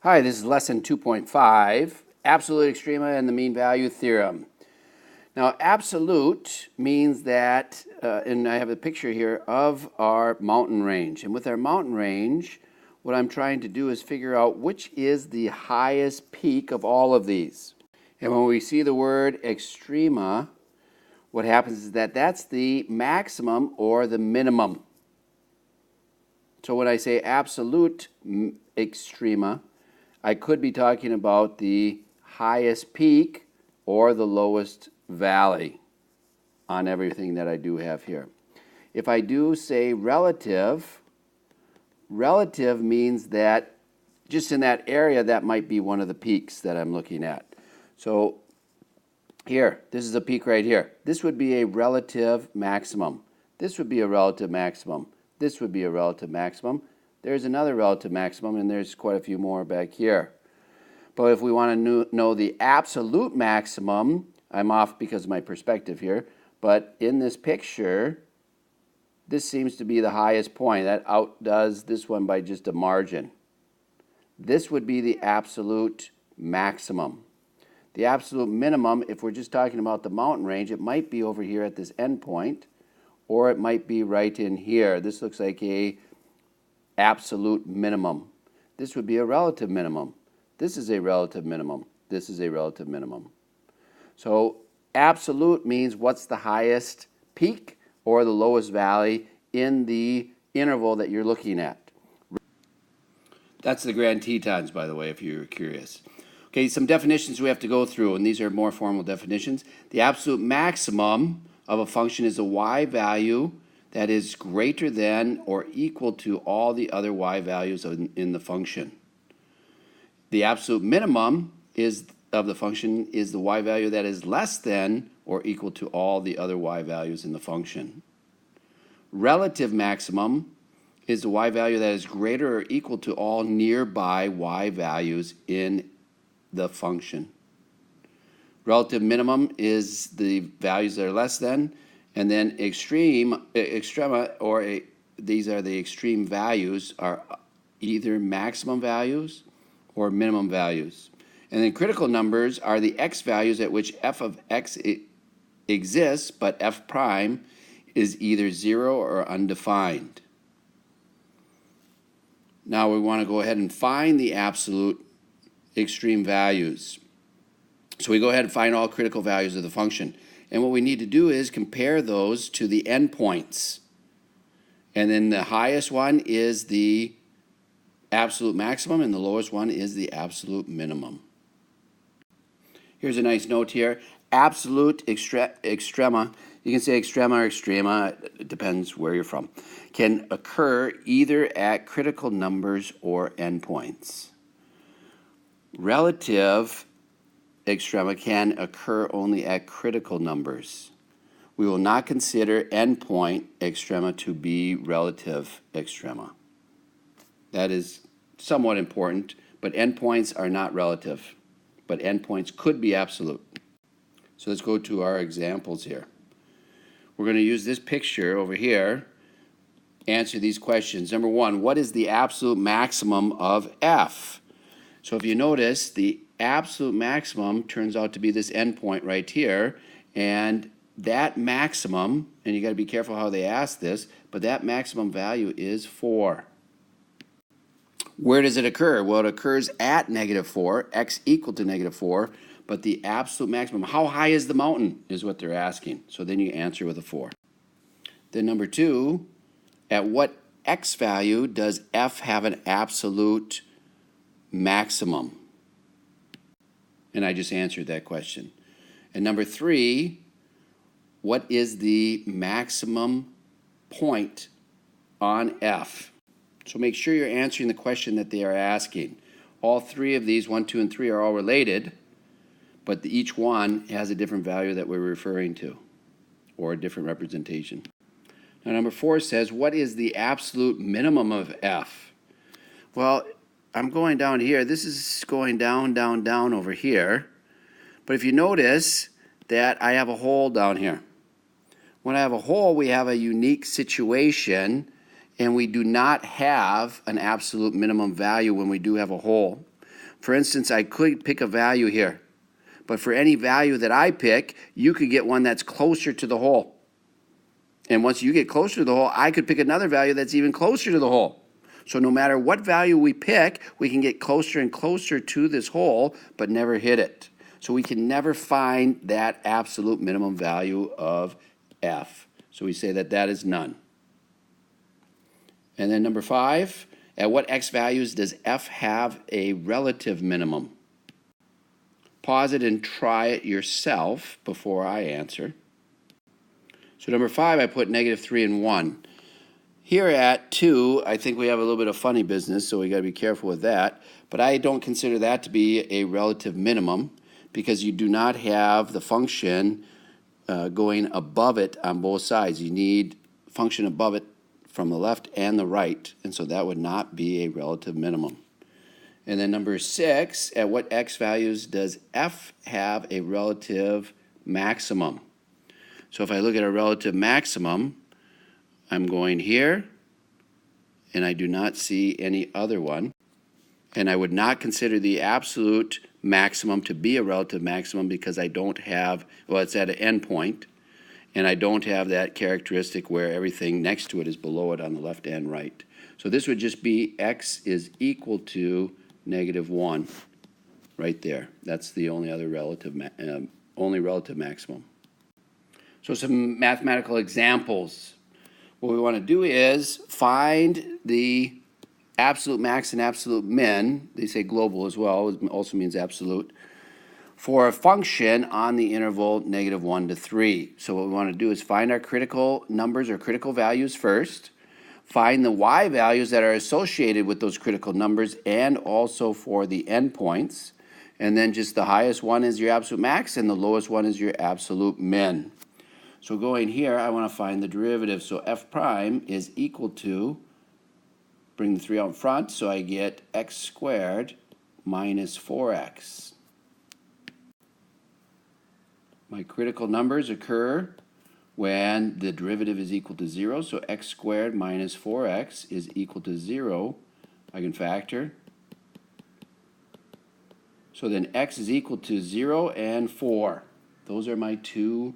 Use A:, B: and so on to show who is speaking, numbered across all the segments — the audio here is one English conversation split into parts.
A: Hi, this is lesson 2.5, absolute extrema and the mean value theorem. Now, absolute means that, and I have a picture here of our mountain range. And with our mountain range, what I'm trying to do is figure out which is the highest peak of all of these. And when we see the word extrema, what happens is that that's the maximum or the minimum. So when I say absolute extrema, I could be talking about the highest peak or the lowest valley on everything that I do have here. If I do say relative, relative means that just in that area, that might be one of the peaks that I'm looking at. So here, this is a peak right here. This would be a relative maximum. This would be a relative maximum. This would be a relative maximum. There's another relative maximum, and there's quite a few more back here. But if we want to know the absolute maximum, I'm off because of my perspective here, but in this picture, this seems to be the highest point. That outdoes this one by just a margin. This would be the absolute maximum. The absolute minimum, if we're just talking about the mountain range, it might be over here at this end point, or it might be right in here. This looks like a absolute minimum. This would be a relative minimum. This is a relative minimum. This is a relative minimum. So absolute means what's the highest peak or the lowest valley in the interval that you're looking at. That's the grand tetons, by the way, if you're curious. Okay, some definitions we have to go through, and these are more formal definitions. The absolute maximum of a function is a y value that is greater than or equal to all the other y values in the function. The absolute minimum of the function is the y value that is less than or equal to all the other y values in the function. Relative maximum is the y value that is greater or equal to all nearby y values in the function. Relative minimum is the values that are less than, and then extrema, or these are the extreme values, are either maximum values or minimum values. And then critical numbers are the x values at which f of x exists, but f prime is either 0 or undefined. Now we want to go ahead and find the absolute extreme values. So we go ahead and find all critical values of the function. And what we need to do is compare those to the endpoints. And then the highest one is the absolute maximum, and the lowest one is the absolute minimum. Here's a nice note here. Absolute extrema, you can say extrema or extrema, it depends where you're from, can occur either at critical numbers or endpoints. Relative extrema can occur only at critical numbers. We will not consider endpoint extrema to be relative extrema. That is somewhat important, but endpoints are not relative, but endpoints could be absolute. So let's go to our examples here. We're going to use this picture over here, answer these questions. Number one, what is the absolute maximum of f? So if you notice, the absolute maximum turns out to be this endpoint right here, and that maximum, and you got to be careful how they ask this, but that maximum value is 4. Where does it occur? Well, it occurs at -4, x equal to -4, but the absolute maximum, how high is the mountain, is what they're asking. So then you answer with a 4. Then number 2, at what x value does f have an absolute maximum? And I just answered that question. And number 3, what is the maximum point on f? So make sure you're answering the question that they are asking. All three of these, 1, 2, and 3, are all related, but each one has a different value that we're referring to, or a different representation. Now number 4 says, what is the absolute minimum of f? Well, I'm going down here. This is going down, down, down over here. But if you notice that I have a hole down here. When I have a hole, we have a unique situation, and we do not have an absolute minimum value when we do have a hole. For instance, I could pick a value here, but for any value that I pick, you could get one that's closer to the hole. And once you get closer to the hole, I could pick another value that's even closer to the hole. So no matter what value we pick, we can get closer and closer to this hole, but never hit it. So we can never find that absolute minimum value of f. So we say that that is none. And then number 5, at what x values does f have a relative minimum? Pause it and try it yourself before I answer. So number 5, I put -3 and 1. Here at 2, I think we have a little bit of funny business, so we got to be careful with that. But I don't consider that to be a relative minimum because you do not have the function going above it on both sides. You need function above it from the left and the right, and so that would not be a relative minimum. And then number 6, at what x values does f have a relative maximum? So if I look at a relative maximum, I'm going here, and I do not see any other one. And I would not consider the absolute maximum to be a relative maximum because I don't have, well, it's at an endpoint, and I don't have that characteristic where everything next to it is below it on the left and right. So this would just be x is equal to -1 right there. That's the only other relative maximum. So some mathematical examples. What we want to do is find the absolute max and absolute min. They say global as well. It also means absolute. For a function on the interval -1 to 3. So what we want to do is find our critical numbers or critical values first. Find the y values that are associated with those critical numbers and also for the endpoints. And then just the highest one is your absolute max and the lowest one is your absolute min. So going here, I want to find the derivative. So f prime is equal to, bring the 3 out in front, so I get x squared minus 4x. My critical numbers occur when the derivative is equal to 0. So x squared minus 4x is equal to 0. I can factor. So then x is equal to 0 and 4. Those are my two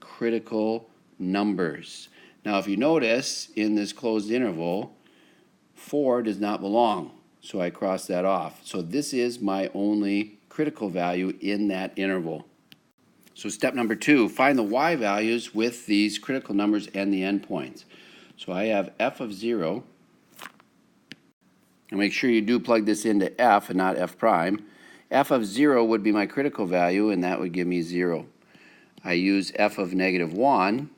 A: critical numbers. Now if you notice in this closed interval 4 does not belong, so I cross that off. So this is my only critical value in that interval. So step number 2, find the y values with these critical numbers and the endpoints. So I have f of 0, and make sure you do plug this into f and not f prime. F of 0 would be my critical value, and that would give me 0. I use f of -1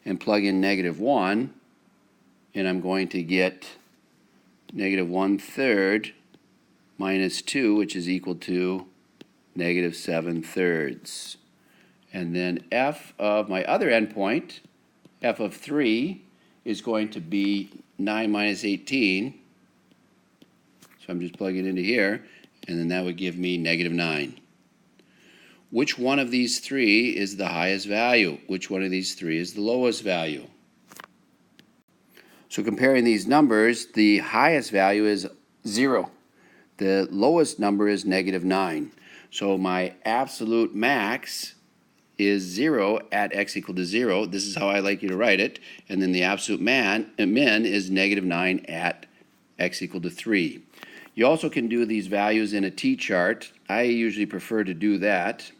A: and plug in -1, and I'm going to get -1/3 minus 2, which is equal to -7/3. And then f of my other endpoint, f of 3, is going to be 9 minus 18. So I'm just plugging it into here, and then that would give me -9. Which one of these 3 is the highest value? Which one of these 3 is the lowest value? So comparing these numbers, the highest value is 0. The lowest number is -9. So my absolute max is 0 at x equal to 0. This is how I like you to write it. And then the absolute min is -9 at x equal to 3. You also can do these values in a t-chart. I usually prefer to do that.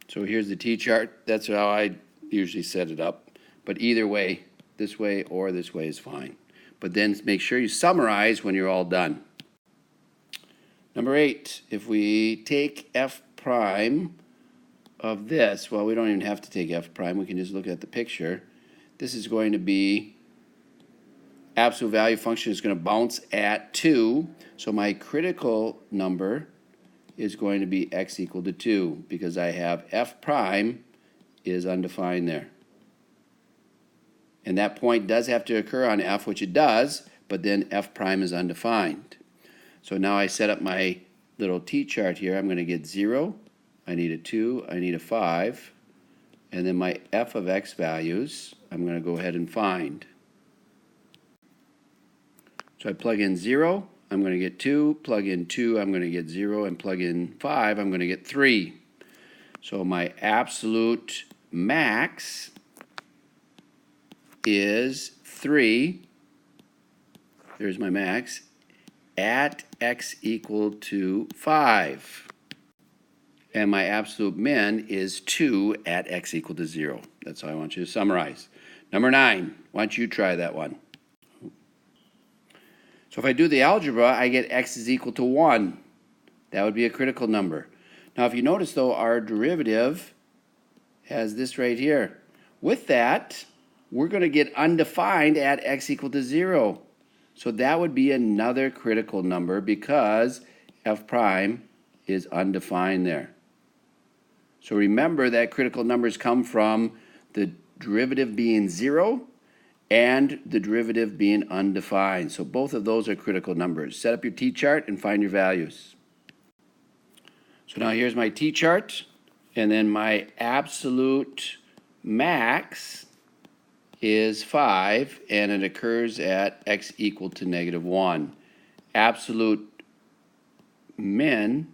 A: So here's the t-chart. That's how I usually set it up. But either way, this way or this way is fine. But then make sure you summarize when you're all done. Number 8, if we take f prime of this, well, we don't even have to take f prime. We can just look at the picture. This is going to be absolute value function is going to bounce at 2. So my critical number is going to be x equal to 2 because I have f prime is undefined there. And that point does have to occur on f, which it does, but then f prime is undefined. So now I set up my little t-chart here. I'm going to get 0, I need a 2, I need a 5, and then my f of x values I'm going to go ahead and find. So I plug in 0, I'm going to get 2, plug in 2, I'm going to get 0, and plug in 5, I'm going to get 3. So my absolute max is 3. There's my max at x equal to 5. And my absolute min is 2 at x equal to 0. That's how I want you to summarize. Number 9, why don't you try that one? So if I do the algebra, I get x is equal to 1. That would be a critical number. Now if you notice though, our derivative has this right here. With that, we're going to get undefined at x equal to 0. So that would be another critical number because f prime is undefined there. So remember that critical numbers come from the derivative being 0 and the derivative being undefined. So both of those are critical numbers. Set up your t-chart and find your values. So now here's my t-chart, and then my absolute max is 5, and it occurs at x equal to -1. Absolute min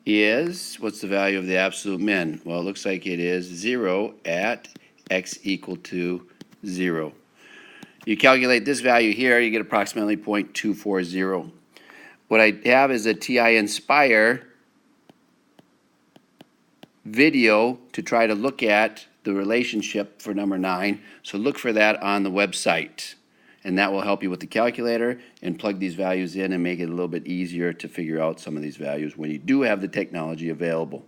A: is, what's the value of the absolute min? Well, it looks like it is 0 at x equal to 0. You calculate this value here, you get approximately 0.240. What I have is a TI Inspire video to try to look at the relationship for number 9. So look for that on the website. And that will help you with the calculator and plug these values in and make it a little bit easier to figure out some of these values when you do have the technology available.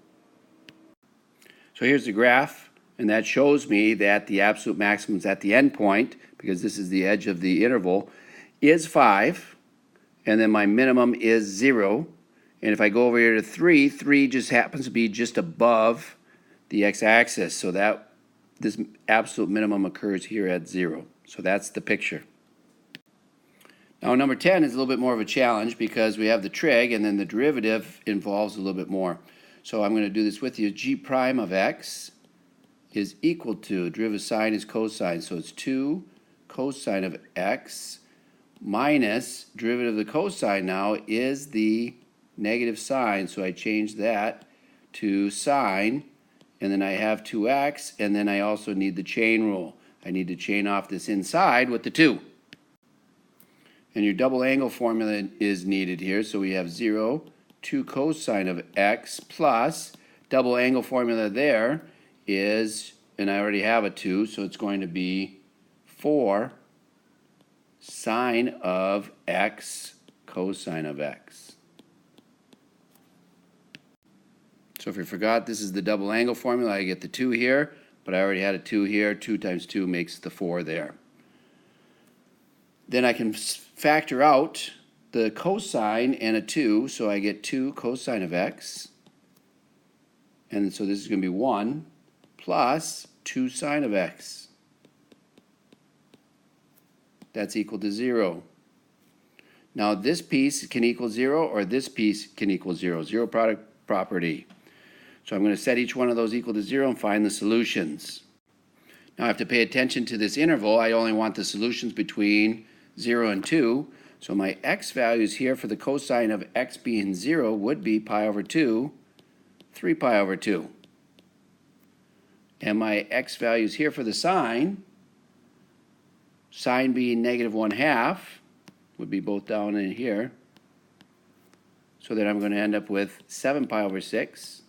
A: So here's the graph, and that shows me that the absolute maximum is at the end point, because this is the edge of the interval, is 5, and then my minimum is 0. And if I go over here to 3, 3 just happens to be just above the x-axis, so that this absolute minimum occurs here at 0. So that's the picture. Now number 10 is a little bit more of a challenge because we have the trig and then the derivative involves a little bit more. So I'm going to do this with you. G prime of x is equal to, derivative sine is cosine, so it's 2 cosine of x minus derivative of the cosine now is the negative sine, so I change that to sine, and then I have 2x, and then I also need the chain rule. I need to chain off this inside with the 2. And your double angle formula is needed here, so we have 0, 2 cosine of x plus, double angle formula there is, and I already have a 2, so it's going to be 4 sine of x cosine of x. So if you forgot, this is the double angle formula. I get the 2 here, but I already had a 2 here. 2 times 2 makes the 4 there. Then I can factor out the cosine and a 2, so I get 2 cosine of x. And so this is going to be 1 plus 2 sine of x. That's equal to 0. Now this piece can equal 0 or this piece can equal 0. Zero product property. So I'm going to set each one of those equal to 0 and find the solutions. Now I have to pay attention to this interval. I only want the solutions between 0 and 2. So my x values here for the cosine of x being 0 would be pi over 2, 3 pi over 2. And my x values here for the sine being -1/2, would be both down in here. So then I'm going to end up with 7 pi over 6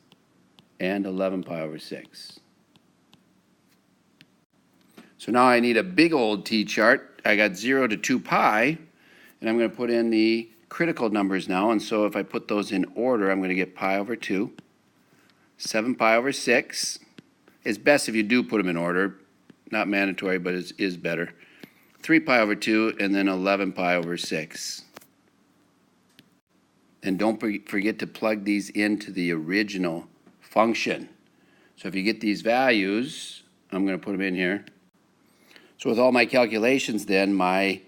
A: and 11 pi over 6. So now I need a big old t-chart. I got 0 to 2 pi, and I'm going to put in the critical numbers now. And so if I put those in order, I'm going to get pi over 2, 7 pi over 6. It's best if you do put them in order. Not mandatory, but it is better. 3 pi over 2, and then 11 pi over 6. And don't forget to plug these into the original function. So if you get these values, I'm going to put them in here. So with all my calculations then, my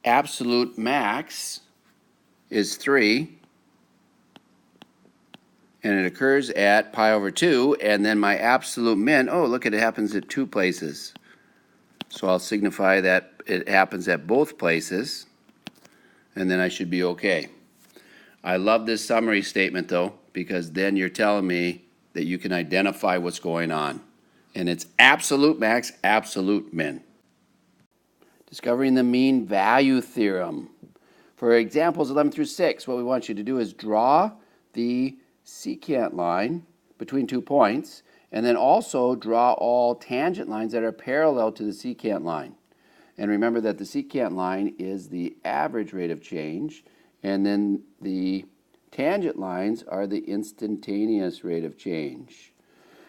A: absolute max is 3, and it occurs at pi over 2, and then my absolute min, oh look, it happens at 2 places. So I'll signify that it happens at both places. and then I should be okay. I love this summary statement though, because then you're telling me that you can identify what's going on. And it's absolute max, absolute min. Discovering the mean value theorem. For examples 11 through 6, what we want you to do is draw the secant line between 2 points, and then also draw all tangent lines that are parallel to the secant line. And remember that the secant line is the average rate of change, and then the tangent lines are the instantaneous rate of change.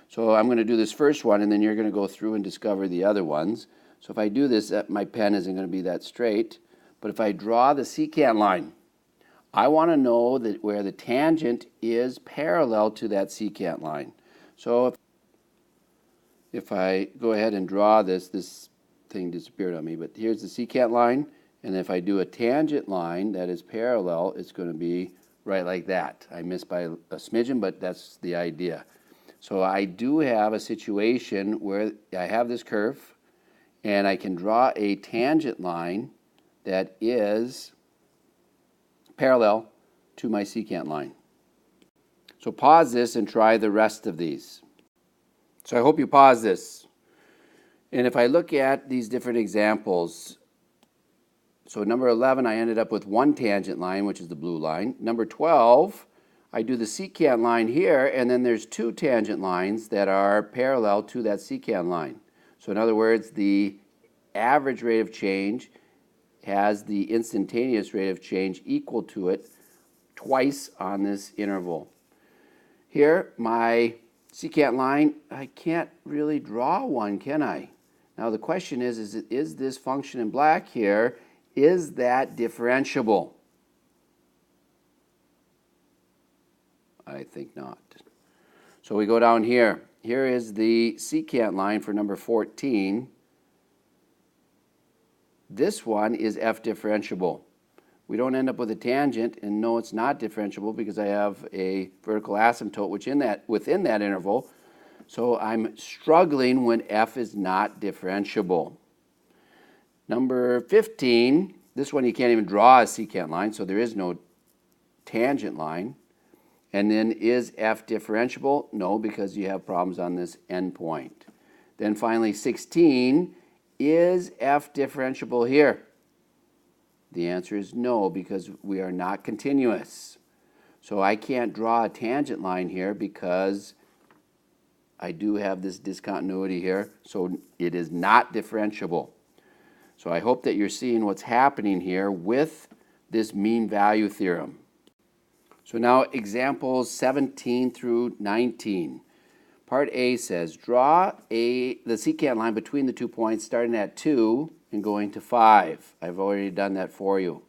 A: So I'm going to do this first one, and then you're going to go through and discover the other ones. So if I do this, my pen isn't going to be that straight. But if I draw the secant line, I want to know that where the tangent is parallel to that secant line. So if I go ahead and draw this thing disappeared on me, but here's the secant line, and if I do a tangent line that is parallel, it's going to be right like that. I missed by a smidgen, but that's the idea. So I do have a situation where I have this curve, and I can draw a tangent line that is parallel to my secant line. So pause this and try the rest of these. So I hope you pause this. And if I look at these different examples, so number 11, I ended up with one tangent line, which is the blue line. Number 12, I do the secant line here, and then there's 2 tangent lines that are parallel to that secant line. So in other words, the average rate of change has the instantaneous rate of change equal to it twice on this interval. Here, my secant line, I can't really draw one, can I? Now the question is this function in black here, is that differentiable? I think not. So we go down here. Here is the secant line for number 14. This one is f differentiable. We don't end up with a tangent, and no, it's not differentiable because I have a vertical asymptote within that interval. So I'm struggling when f is not differentiable. Number 15, this one you can't even draw a secant line, so there is no tangent line. And then is f differentiable? No, because you have problems on this endpoint. Then finally 16, is f differentiable here? The answer is no, because we are not continuous. So I can't draw a tangent line here because I do have this discontinuity here, so it is not differentiable. So I hope that you're seeing what's happening here with this mean value theorem. So now examples 17 through 19. Part A says, draw the secant line between the 2 points starting at 2 and going to 5. I've already done that for you.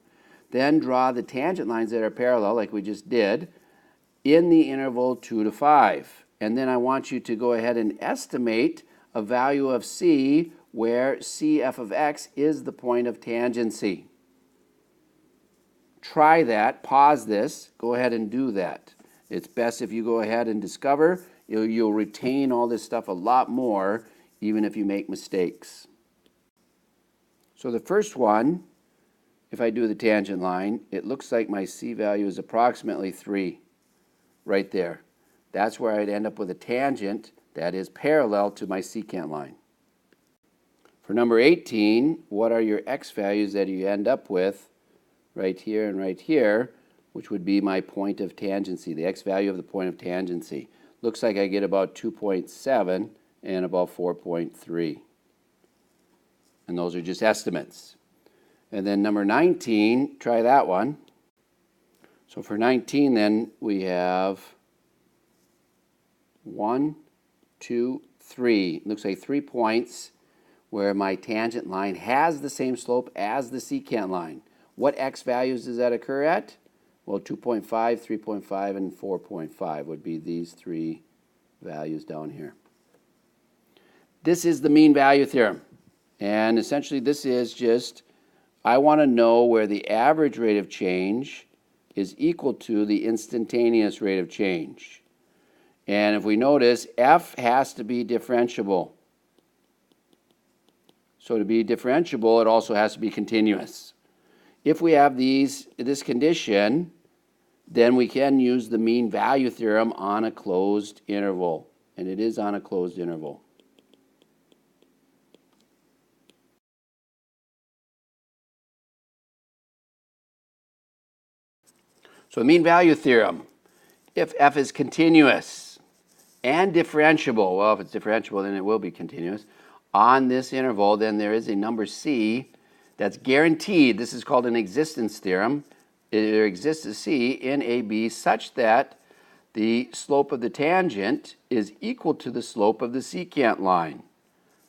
A: Then draw the tangent lines that are parallel, like we just did, in the interval 2 to 5. And then I want you to go ahead and estimate a value of C where CF of x is the point of tangency. Try that, pause this, go ahead and do that. It's best if you go ahead and discover. You'll retain all this stuff a lot more, even if you make mistakes. So the first one, if I do the tangent line, it looks like my C value is approximately 3, right there. That's where I'd end up with a tangent that is parallel to my secant line. For number 18, what are your x values that you end up with right here and right here, which would be my point of tangency, the x value of the point of tangency. Looks like I get about 2.7 and about 4.3. And those are just estimates. And then number 19, try that one. So for 19 then, we have 1, 2, 3. Looks like 3 points where my tangent line has the same slope as the secant line. What x values does that occur at? Well, 2.5, 3.5, and 4.5 would be these 3 values down here. This is the mean value theorem. And essentially this is just, I want to know where the average rate of change is equal to the instantaneous rate of change. And if we notice, f has to be differentiable. So to be differentiable, it also has to be continuous. if we have this condition, then we can use the mean value theorem on a closed interval. And it is on a closed interval. So the mean value theorem, if f is continuous and differentiable, well, if it's differentiable, then it will be continuous, on this interval, then there is a number c that's guaranteed. This is called an existence theorem. There exists a c in AB such that the slope of the tangent is equal to the slope of the secant line.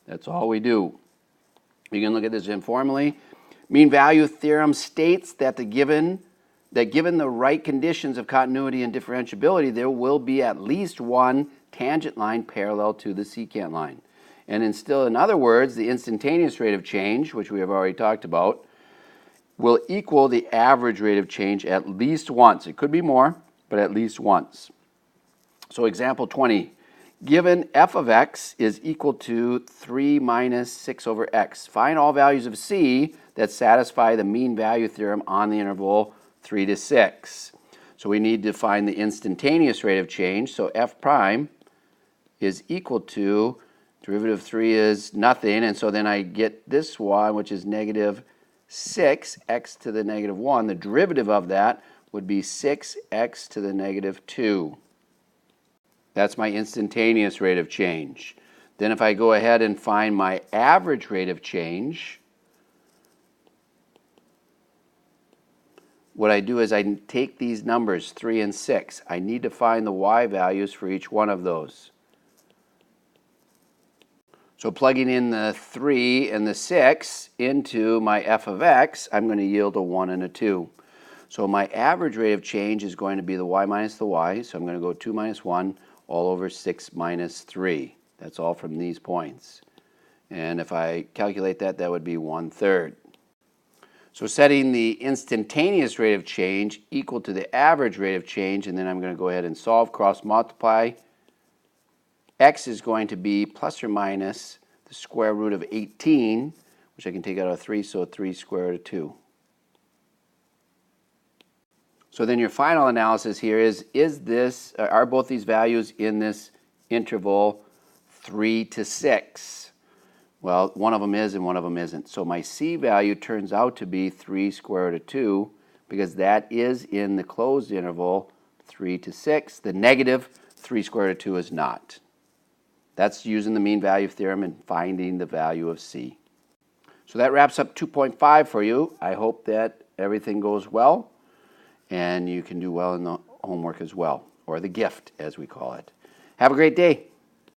A: That's all we do. You can look at this informally. Mean value theorem states that given the right conditions of continuity and differentiability, there will be at least one tangent line parallel to the secant line. And in other words, the instantaneous rate of change, which we have already talked about, will equal the average rate of change at least once. It could be more, but at least once. So example 20, given f of x is equal to 3 minus 6 over x. Find all values of c that satisfy the mean value theorem on the interval 3 to 6. So we need to find the instantaneous rate of change. So f prime is equal to, derivative of 3 is nothing, and so then I get this one, which is negative 6, x to the negative 1. The derivative of that would be 6x to the negative 2. That's my instantaneous rate of change. Then if I go ahead and find my average rate of change, what I do is I take these numbers, 3 and 6. I need to find the y values for each one of those. So plugging in the 3 and the 6 into my f of x, I'm going to yield a 1 and a 2. So my average rate of change is going to be the y minus the y. So I'm going to go 2 minus 1 all over 6 minus 3. That's all from these points. And if I calculate that, that would be 1/3. So setting the instantaneous rate of change equal to the average rate of change, and then I'm going to go ahead and solve, cross multiply. X is going to be plus or minus the square root of 18, which I can take out of 3, so 3 square root of 2. So then your final analysis here is are both these values in this interval 3 to 6? Well, one of them is and one of them isn't. So my c value turns out to be 3 square root of 2 because that is in the closed interval 3 to 6. The negative 3 square root of 2 is not. That's using the mean value theorem and finding the value of c. So that wraps up 2.5 for you. I hope that everything goes well and you can do well in the homework as well, or the gift as we call it. Have a great day.